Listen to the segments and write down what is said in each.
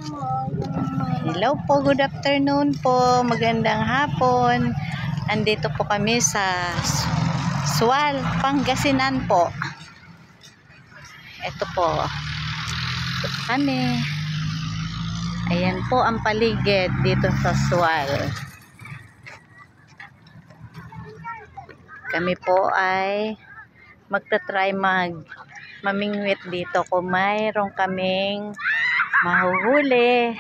Hello po, good afternoon po, magandang hapon. Andito po kami sa Sual, Pangasinan po. Ito po. Ito kami. Ayan po ang paligid dito sa Sual. Kami po ay magta-try mamingwit dito kung mayroon kaming mahuhuli.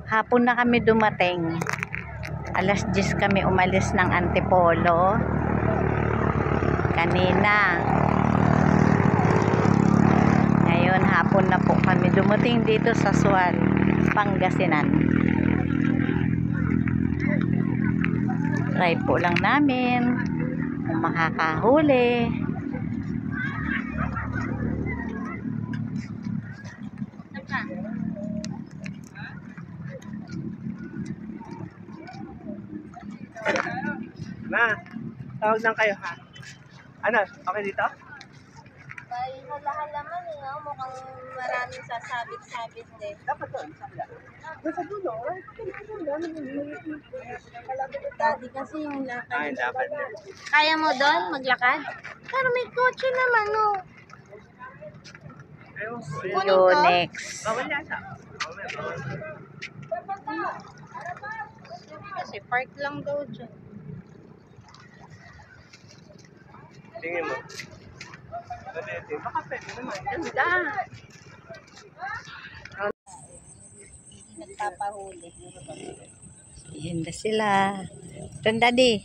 Hapon na kami dumating. Alas 10 kami umalis ng Antipolo. Kanina. Ngayon hapon na po kami dumating dito sa Sual, Pangasinan. Try po lang namin kung makakahuli. Na, tawag lang kayo ha. Ano, okay dito? Ay, hala-halaman eh, no? Mukhang maraming sasabit-sabit eh. Dapat doon, sa kabila. Doon sa dulo, ay, Dati kasi yung lakad. ay, dapat na. Kaya mo doon maglakad? Pero may kotse naman, no? Ayun, See you next. bawal yata. Kasi park lang daw dyan. Tingin mo. Ganito, baka pwede naman. Ganda! Nagpapahuli. Ayan na sila. Doon, Daddy.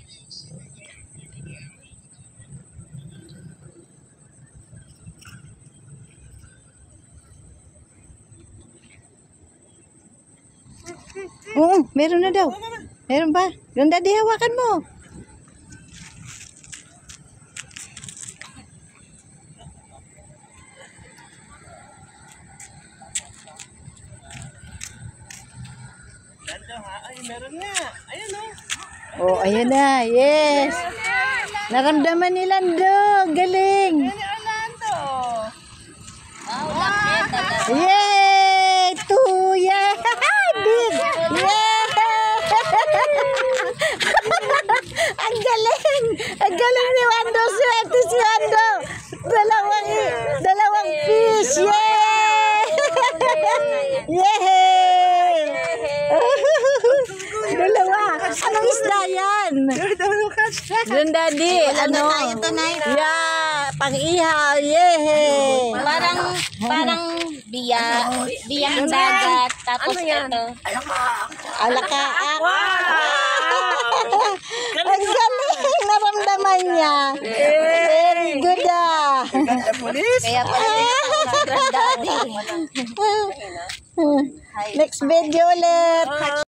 Oo, meron na daw. Meron ba? Doon, Daddy, hawakan mo. Nando ha? Ay, meron nga. Ayun o. Oh, ayun na. Yes. Naramdaman ni Lando. Galing. Orlando. Yay! Two! Yay! Big! Yay! Ang galing! Ang galing ni Wando. Swerte si Wando. Dalawang fish. Yay! Yay! Dalawa. Anong isda yan? Doon, Daddy. Ano? Yeah, pang-ihaw. Yay! Parang biyang dagat. Tapos ito. Alaka. Ang galing! Naramdaman niya. Very good ah. Kaya pala Daddy. Next video ulit.